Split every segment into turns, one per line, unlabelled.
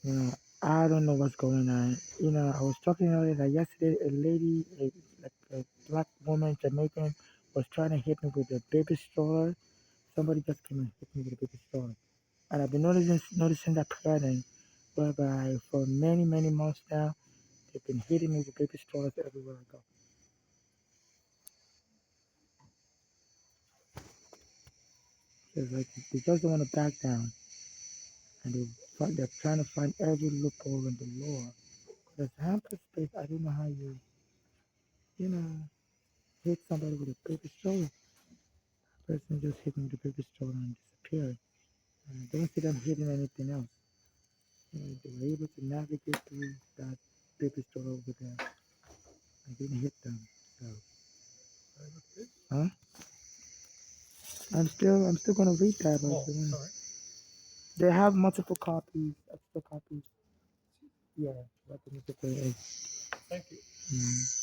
You know, I don't know what's going on. You know, I was talking earlier that yesterday a lady, like a black woman, Jamaican, was trying to hit me with a baby stroller. Somebody just came and hit me with a baby stroller. And I've been noticing that pattern whereby for many months now, they've been hitting me with baby strollers everywhere I go. So it's like they just don't want to back down. And they're trying to find every loophole in the law. Because hamper space, I don't know how you know, hit somebody with a baby stroller. Person just hit me with a baby stroller and disappeared. And I don't see them hitting anything else. You know, they were able to navigate through that baby stroller over there. I didn't hit them. So, huh? I'm still gonna read that, but they have multiple copies, extra copies. Yeah, what the newspaper is. Mm.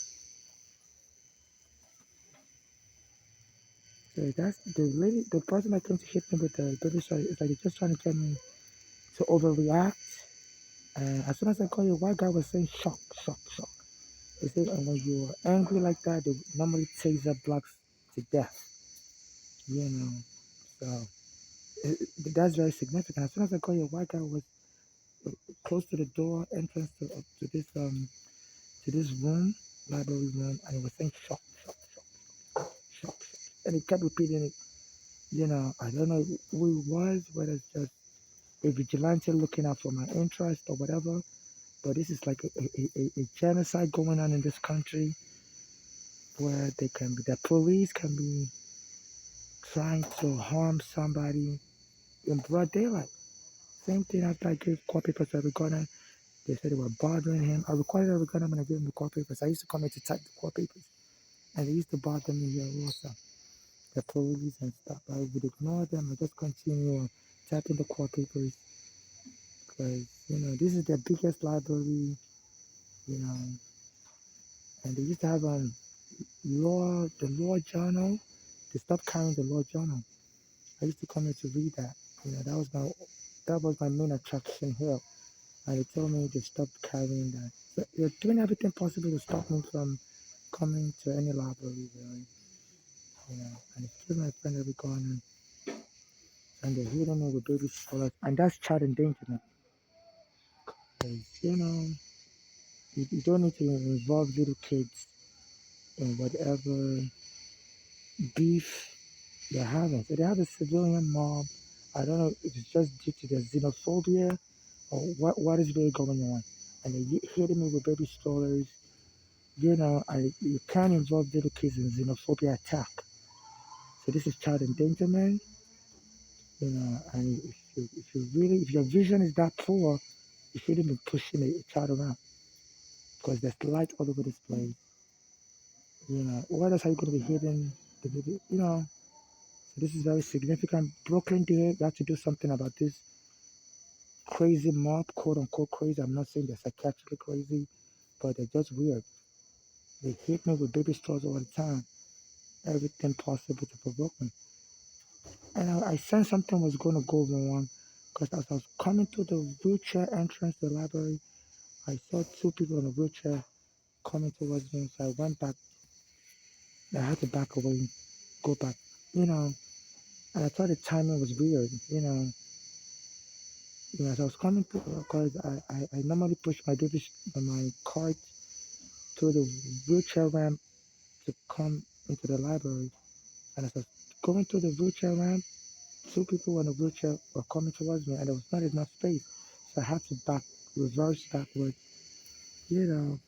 So that's the lady, the person that came to hit me with the baby stroller is like they're just trying to get me to overreact. As soon as I call you, white guy was saying shock, shock, shock. They say when you're angry like that, they normally taser blacks to death. You know, so that's very significant. As soon as I call you, white guy was close to the door entrance to this room, library room, and he was saying shock, shock, shock, shock, shock, and he kept repeating it. You know, I don't know who he was, whether it's just a vigilante looking out for my interest or whatever. But this is like a genocide going on in this country where the police can be trying to harm somebody in broad daylight. Same thing after I gave court papers to Eric Garner. They said they were bothering him. I recorded Eric Garner when I gave him the court papers. I used to come in to type the court papers. And they used to bother me here also. The police and stuff. I would ignore them and just continue typing the court papers. Because, you know, this is their biggest library, you know. And they used to have the law journal. They stopped carrying the law journal. I used to come here to read that. You know, that was my main attraction here. And they told me to stop carrying that. So they're doing everything possible to stop me from coming to any library, really. You know, and it's still my friend every corner, and they're hitting me with baby scholars, and that's child endangerment. Because, you know, you don't need to involve little kids in whatever beef they're having. So they have a civilian mob. I don't know if it's just due to their xenophobia or what is really going on. And they're hitting me with baby strollers. You know, you can't involve little kids in xenophobia attack. So this is child endangerment. You know, and if your vision is that poor, you shouldn't be pushing a child around because there's light all over this place. You know, what else are you going to be hitting the baby? You know, so this is very significant. Brooklyn, there, you have to do something about this crazy mob, quote unquote crazy. I'm not saying they're psychiatrically crazy, but they're just weird. They hit me with baby straws all the time, everything possible to provoke me. And I sensed something was going to go wrong because as I was coming to the wheelchair entrance to the library, I saw two people in a wheelchair coming towards me. So I went back. I had to back away, go back, you know. And I thought the timing was weird, you know. As I was coming to, because I normally push my cart through the wheelchair ramp to come into the library. And as I was going through the wheelchair ramp, two people in a wheelchair were coming towards me, and there was not enough space. So I had to reverse backwards, you know.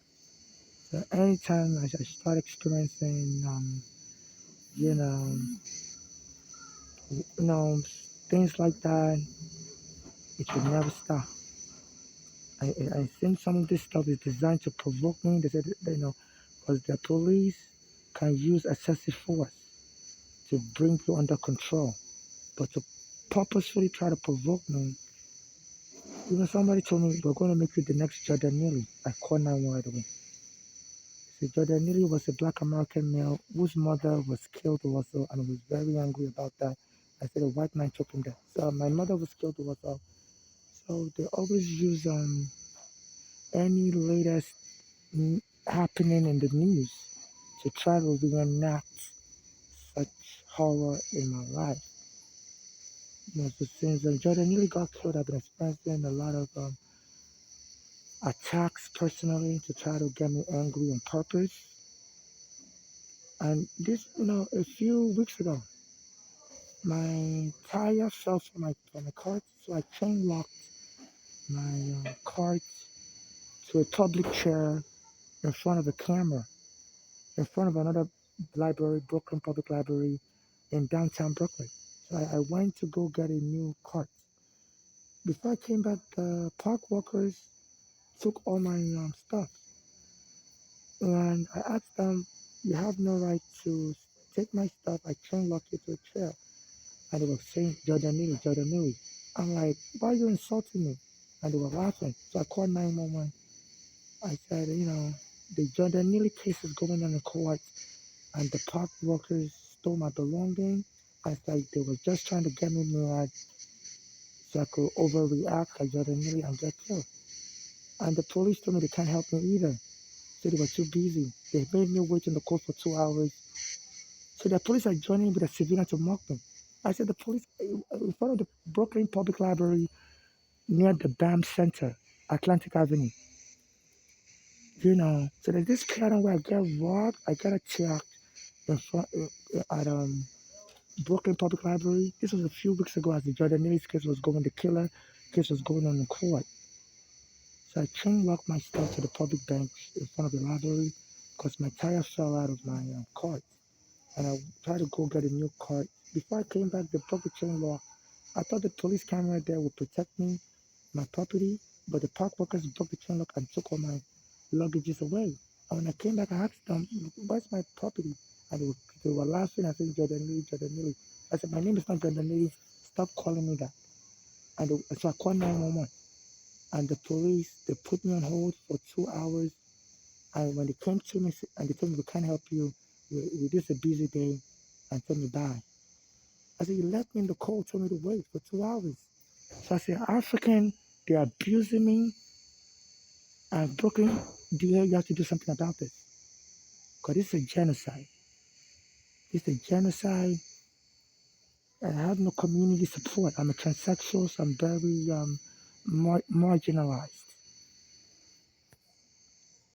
So anytime I start experiencing, you know, you know, things like that, it should never stop. I think some of this stuff is designed to provoke me. They said, you know, because the police can use excessive force to bring you under control, but to purposefully try to provoke me. Even somebody told me we're going to make you the next Jordan Neely. I called 911 right away. So Jordan Neely was a black American male whose mother was killed also and was very angry about that. I said a white man took him there. So my mother was killed also. So they always use any latest happening in the news to try to reenact such horror in my life. So since Jordan Neely got killed, I've been experiencing a lot of attacks personally to try to get me angry on purpose. And this, a few weeks ago, my tire fell from my cart, so I chain locked my cart to a public chair in front of a camera, in front of another library, Brooklyn Public Library in downtown Brooklyn. So I went to go get a new cart. Before I came back, the park workers took all my stuff. And I asked them, "You have no right to take my stuff. I chain lock you to a chair." And they were saying, "Jordan Neely, Jordan Neely." I'm like, "Why are you insulting me?" And they were laughing. So I called 911. I said, the Jordan Neely case is going on in court, and the park workers stole my belongings. I said they were just trying to get me mad so I could overreact like Jordan Neely and get killed. And the police told me they can't help me either. So they were too busy. They made me wait in the court for 2 hours. So the police are joining with a civilian to mock me. I said the police in front of the Brooklyn Public Library near the BAM Center, Atlantic Avenue. So there's this pattern where I get robbed, I get attacked in front at Brooklyn Public Library. This was a few weeks ago as the Jordan Neely's case was going, the killer case was going on in court. So I chain locked my stuff to the public bench in front of the library because my tire fell out of my cart. And I tried to go get a new cart. Before I came back, the public chain lock. I thought the police camera there would protect me, my property, but the park workers broke the chain lock and took all my luggages away. And when I came back, I asked them, "Where's my property?" And they were laughing and saying, "Jordan Neely, Jordan Neely." I said, "My name is not Jordan Neely. Stop calling me that." So I called 911. And the police, they put me on hold for 2 hours. And when they came to me and they told me, "We can't help you. This is a busy day," and told me bye. I said, "You left me in the cold, told me to wait for 2 hours." So I said, "African, they're abusing me. And Brooklyn, you have to do something about this. Because this is a genocide. It's a genocide. And I have no community support. I'm a transsexual, so I'm very marginalized.